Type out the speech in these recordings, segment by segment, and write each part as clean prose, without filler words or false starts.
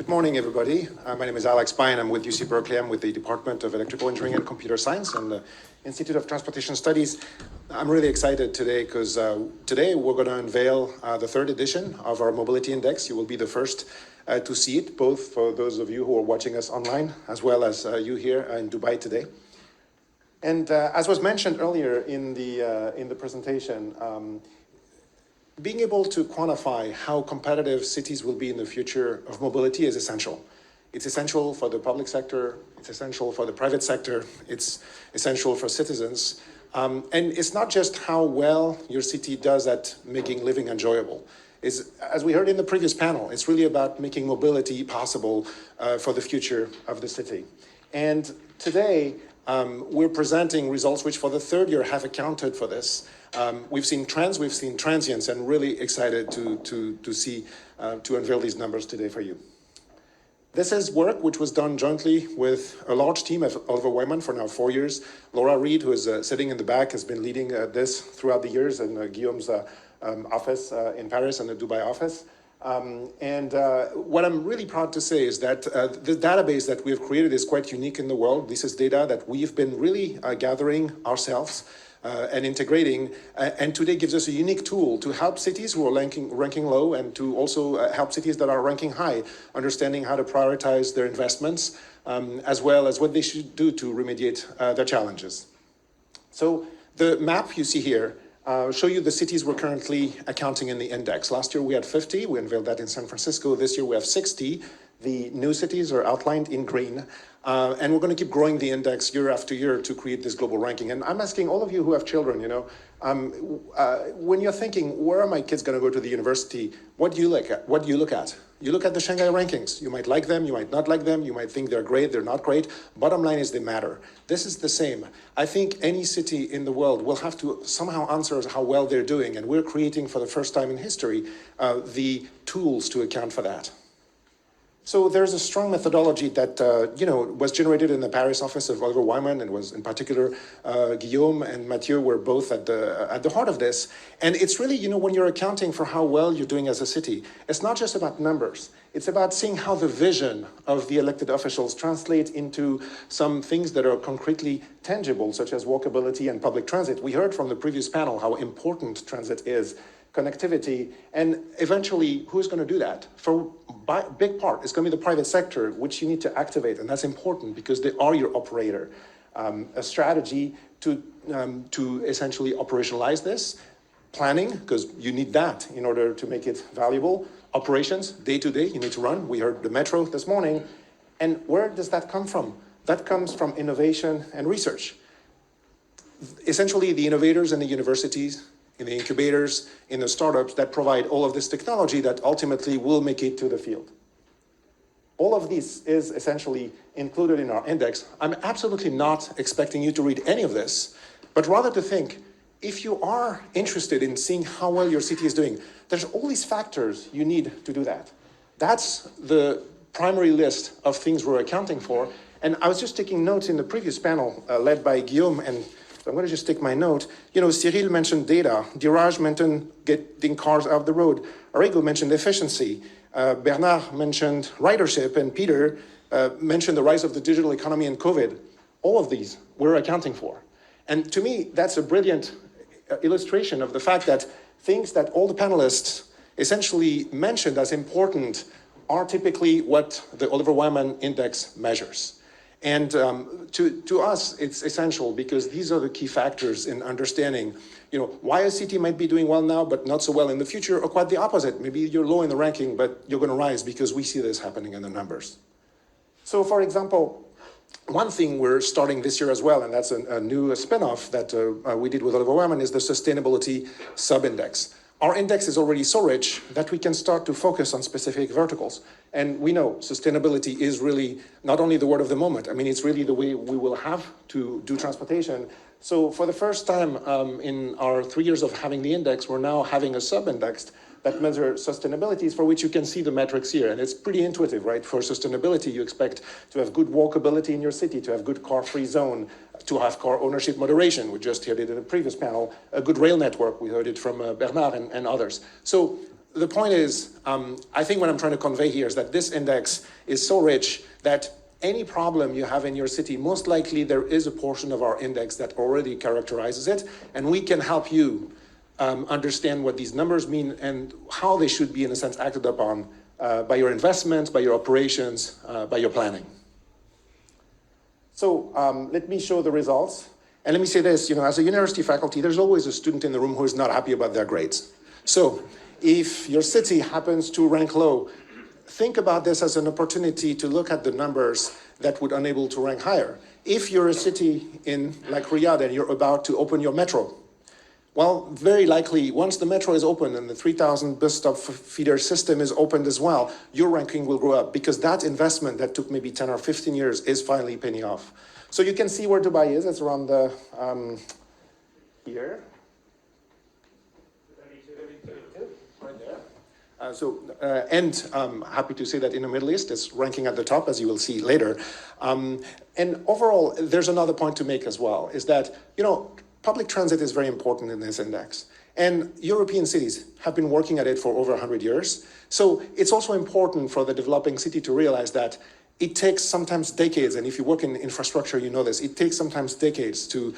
Good morning, everybody. My name is Alex Bayen. I'm with UC Berkeley. I'm with the Department of Electrical Engineering and Computer Science and the Institute of Transportation Studies. I'm really excited today because today we're going to unveil the third edition of our Mobility Index. You will be the first to see it, both for those of you who are watching us online, as well as you here in Dubai today. And as was mentioned earlier in the presentation, being able to quantify how competitive cities will be in the future of mobility is essential. It's essential for the public sector, it's essential for the private sector, it's essential for citizens. And it's not just how well your city does at making living enjoyable. As we heard in the previous panel, it's really about making mobility possible for the future of the city. And today, we're presenting results which for the third year have accounted for this. We've seen trends, we've seen transients, and really excited to unveil these numbers today for you. This is work which was done jointly with a large team of Oliver Wyman for now 4 years. Laura Reed, who is sitting in the back, has been leading this throughout the years in Guillaume's office in Paris and the Dubai office. What I'm really proud to say is that the database that we've created is quite unique in the world. This is data that we've been really gathering ourselves and integrating, and today gives us a unique tool to help cities who are ranking low and to also help cities that are ranking high, understanding how to prioritize their investments, as well as what they should do to remediate their challenges. So the map you see here show you the cities we're currently accounting in the index. Last year we had 50, we unveiled that in San Francisco. This year we have 60. The new cities are outlined in green. And we're going to keep growing the index year after year to create this global ranking. And I'm asking all of you who have children, when you're thinking, where are my kids going to go to the university? What do you look at? What do you look at? You look at the Shanghai rankings. You might like them, you might not like them, you might think they're great, they're not great. Bottom line is they matter. This is the same. I think any city in the world will have to somehow answer how well they're doing. And we're creating for the first time in history the tools to account for that. So there's a strong methodology that was generated in the Paris office of Oliver Wyman, and was in particular Guillaume and Mathieu were both at the heart of this. And it's really, when you're accounting for how well you're doing as a city, it's not just about numbers. It's about seeing how the vision of the elected officials translate into some things that are concretely tangible, such as walkability and public transit. We heard from the previous panel how important transit is. Connectivity, and eventually, who's going to do that? For a big part, it's going to be the private sector, which you need to activate, and that's important because they are your operator. A strategy to essentially operationalize this, planning, because you need that in order to make it valuable. Operations, day to day, you need to run. We heard the metro this morning. And where does that come from? That comes from innovation and research. Essentially, the innovators and the universities, in the incubators, in the startups that provide all of this technology that ultimately will make it to the field. All of this is essentially included in our index. I'm absolutely not expecting you to read any of this, but rather to think, if you are interested in seeing how well your city is doing, there's all these factors you need to do that. That's the primary list of things we're accounting for. And I was just taking notes in the previous panel led by Guillaume, and so I'm going to just take my note. Cyril mentioned data. Diraj mentioned getting cars out the road. Arrigo mentioned efficiency. Bernard mentioned ridership. And Peter mentioned the rise of the digital economy and COVID. All of these we're accounting for. And to me, that's a brilliant illustration of the fact that things that all the panelists essentially mentioned as important are typically what the Oliver Wyman Index measures. And to us, it's essential because these are the key factors in understanding, why a city might be doing well now, but not so well in the future, or quite the opposite. Maybe you're low in the ranking, but you're going to rise because we see this happening in the numbers. So, for example, one thing we're starting this year as well, and that's a new spin-off that we did with Oliver Wyman, is the sustainability sub-index. Our index is already so rich that we can start to focus on specific verticals. And we know sustainability is really not only the word of the moment. I mean, it's really the way we will have to do transportation. So for the first time in our 3 years of having the index, we're now having a sub-index that measures sustainability, for which you can see the metrics here. And it's pretty intuitive, right? For sustainability, you expect to have good walkability in your city, to have good car-free zone, to have car ownership moderation. We just heard it in the previous panel. A good rail network, we heard it from Bernard and others. So the point is, I think what I'm trying to convey here is that this index is so rich that any problem you have in your city, most likely there is a portion of our index that already characterizes it, and we can help you understand what these numbers mean and how they should be, in a sense, acted upon by your investments, by your operations, by your planning. So let me show the results. And let me say this, as a university faculty, there's always a student in the room who is not happy about their grades. So if your city happens to rank low, think about this as an opportunity to look at the numbers that would enable to rank higher. If you're a city like Riyadh and you're about to open your metro, well, very likely, once the metro is open and the 3,000 bus stop feeder system is opened as well, your ranking will go up because that investment that took maybe 10 or 15 years is finally paying off. So you can see where Dubai is. It's around here. Right there. And I'm happy to say that in the Middle East, it's ranking at the top, as you will see later. And overall, there's another point to make as well, is that, public transit is very important in this index. And European cities have been working at it for over 100 years. So it's also important for the developing city to realize that it takes sometimes decades, and if you work in infrastructure, you know this, it takes sometimes decades to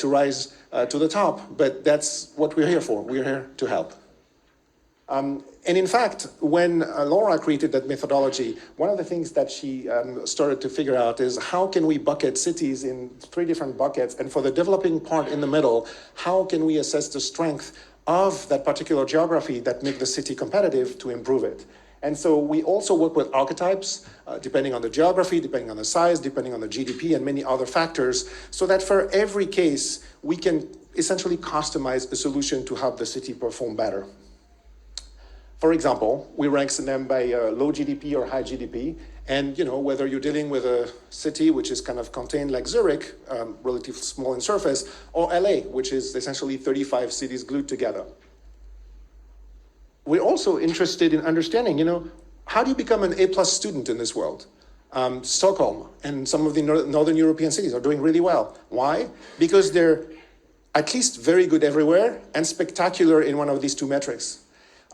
rise to the top, but that's what we're here for. We're here to help. And in fact, when Laura created that methodology, one of the things that she started to figure out is how can we bucket cities in 3 different buckets, and for the developing part in the middle, how can we assess the strength of that particular geography that make the city competitive to improve it. And so we also work with archetypes, depending on the geography, depending on the size, depending on the GDP, and many other factors, so that for every case, we can essentially customize a solution to help the city perform better. For example, we rank them by low GDP or high GDP, and whether you're dealing with a city which is kind of contained like Zurich, relatively small in surface, or LA, which is essentially 35 cities glued together. We're also interested in understanding, how do you become an A+ student in this world? Stockholm and some of the Northern European cities are doing really well. Why? Because they're at least very good everywhere and spectacular in one of these 2 metrics.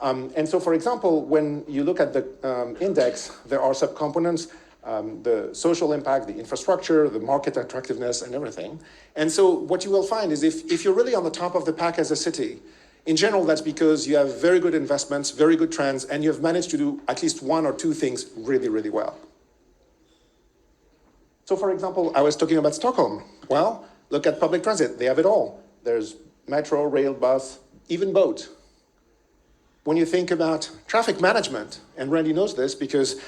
And so, for example, when you look at the index, there are subcomponents, the social impact, the infrastructure, the market attractiveness, and everything. And so what you will find is if you're really on the top of the pack as a city, in general, that's because you have very good investments, very good trends, and you have managed to do at least 1 or 2 things really, really well. So, for example, I was talking about Stockholm. Well, look at public transit. They have it all. There's metro, rail, bus, even boat. When you think about traffic management, and Randy knows this because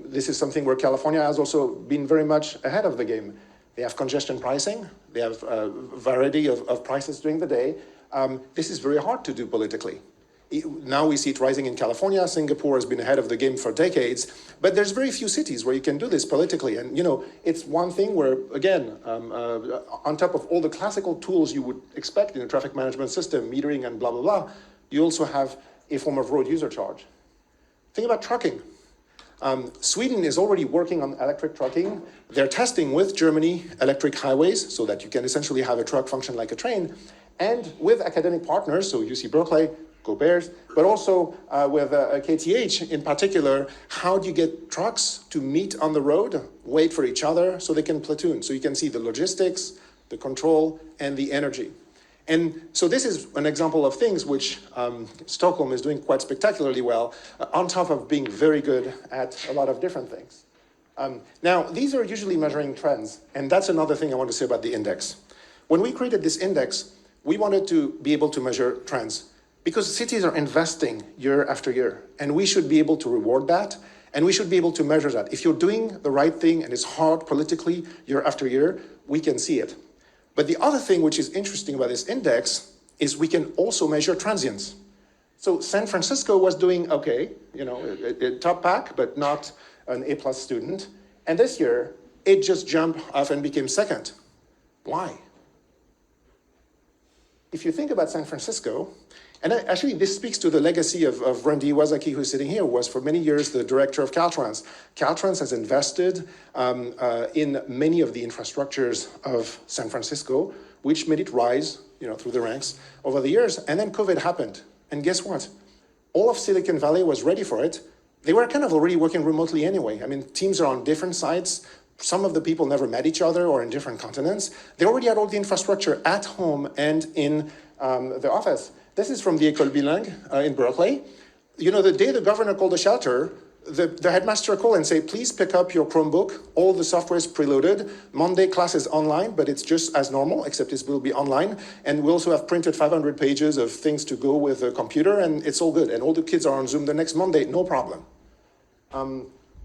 this is something where California has also been very much ahead of the game. They have congestion pricing. They have a variety of prices during the day. This is very hard to do politically. Now we see it rising in California. Singapore has been ahead of the game for decades, but there's very few cities where you can do this politically. And it's one thing where, again, on top of all the classical tools you would expect in a traffic management system, metering and blah, blah, blah, you also have a form of road user charge. Think about trucking. Sweden is already working on electric trucking. They're testing with Germany electric highways so that you can essentially have a truck function like a train. And with academic partners, so UC Berkeley, go Bears, but also with KTH in particular, how do you get trucks to meet on the road, wait for each other so they can platoon? So you can see the logistics, the control, and the energy. And so this is an example of things which Stockholm is doing quite spectacularly well, on top of being very good at a lot of different things. Now, these are usually measuring trends, and that's another thing I want to say about the index. When we created this index, we wanted to be able to measure trends because cities are investing year after year, and we should be able to reward that, and we should be able to measure that. If you're doing the right thing and it's hard politically year after year, we can see it. But the other thing which is interesting about this index is we can also measure transients. So San Francisco was doing okay, a top pack, but not an A+ student. And this year, it just jumped off and became second. Why? If you think about San Francisco, and actually this speaks to the legacy of Randy Iwasaki, who's sitting here, who was for many years the director of Caltrans. Caltrans has invested in many of the infrastructures of San Francisco, which made it rise through the ranks over the years. And then COVID happened. And guess what? all of Silicon Valley was ready for it. They were kind of already working remotely anyway. I mean, teams are on different sites. Some of the people never met each other or in different continents. They already had all the infrastructure at home and in the office. This is from the École Bilingue in Berkeley. You know, the day the governor called the shelter, the headmaster called and say, please pick up your Chromebook. All the software is preloaded. Monday class is online, but it's just as normal, except it will be online. And we also have printed 500 pages of things to go with the computer, and it's all good. And all the kids are on Zoom the next Monday, no problem.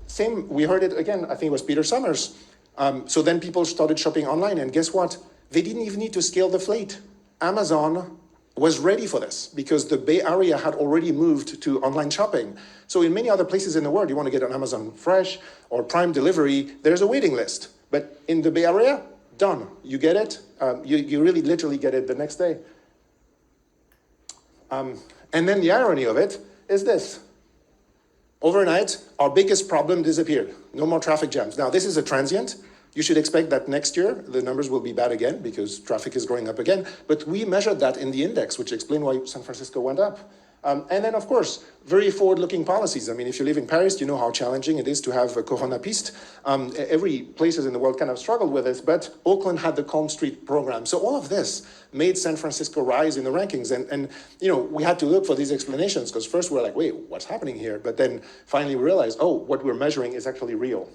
Same, we heard it again, I think it was Peter Summers. So then people started shopping online, and guess what? They didn't even need to scale the fleet. Amazon was ready for this because the Bay Area had already moved to online shopping. So in many other places in the world, you want to get an Amazon Fresh or Prime delivery, there's a waiting list. But in the Bay Area, done. You get it. You really literally get it the next day. And then the irony of it is this. Overnight, our biggest problem disappeared. No more traffic jams. Now, this is a transient. You should expect that next year, the numbers will be bad again because traffic is going up again. But we measured that in the index, which explained why San Francisco went up. And then, of course, very forward-looking policies. I mean, if you live in Paris, you know how challenging it is to have a Corona piste. Every places in the world kind of struggled with this, but Oakland had the Calm Street program. So all of this made San Francisco rise in the rankings. And you know, we had to look for these explanations because first we're like, wait, what's happening here? But then finally we realized, oh, what we're measuring is actually real.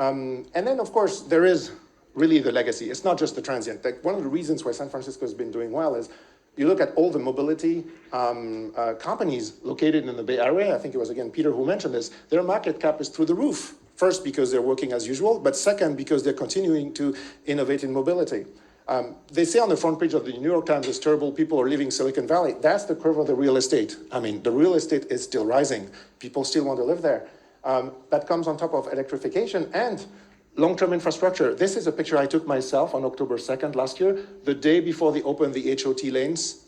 And then, of course, there is really the legacy. It's not just the transient. Like, one of the reasons why San Francisco has been doing well is you look at all the mobility companies located in the Bay Area. I think it was, again, Peter who mentioned this. Their market cap is through the roof. First, because they're working as usual, but second, because they're continuing to innovate in mobility. They say on the front page of the New York Times, it's terrible, people are leaving Silicon Valley. That's the curve of the real estate. I mean, the real estate is still rising. People still want to live there. That comes on top of electrification and long-term infrastructure. This is a picture I took myself on October 2nd last year, the day before they opened the HOT lanes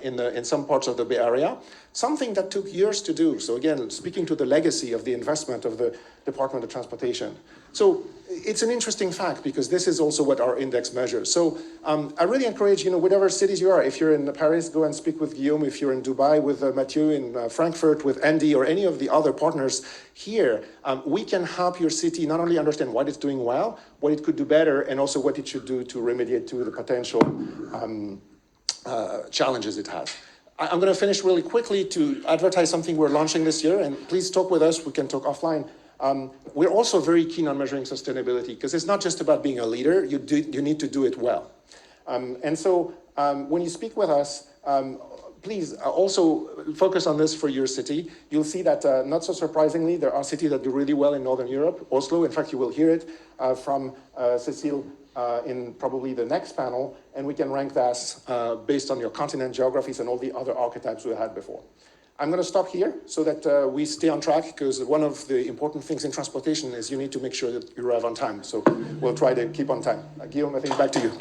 in some parts of the Bay Area, something that took years to do. So again, speaking to the legacy of the investment of the Department of Transportation. So it's an interesting fact because this is also what our index measures. So I really encourage, you know, whatever cities you are, if you're in Paris, go and speak with Guillaume. If you're in Dubai with Mathieu, in Frankfurt with Andy, or any of the other partners here, we can help your city not only understand what it's doing well, what it could do better, and also what it should do to remediate to the potential challenges it has. I'm going to finish really quickly to advertise something we're launching this year, and please talk with us. We can talk offline. We're also very keen on measuring sustainability because it's not just about being a leader, you need to do it well. And so when you speak with us, please also focus on this for your city. You'll see that, not so surprisingly, there are cities that do really well in Northern Europe. Oslo, in fact, you will hear it from Cecile in probably the next panel, and we can rank that based on your continent, geographies, and all the other archetypes we had before. I'm going to stop here so that we stay on track, because one of the important things in transportation is you need to make sure that you arrive on time. So we'll try to keep on time. Guillaume, I think back to you.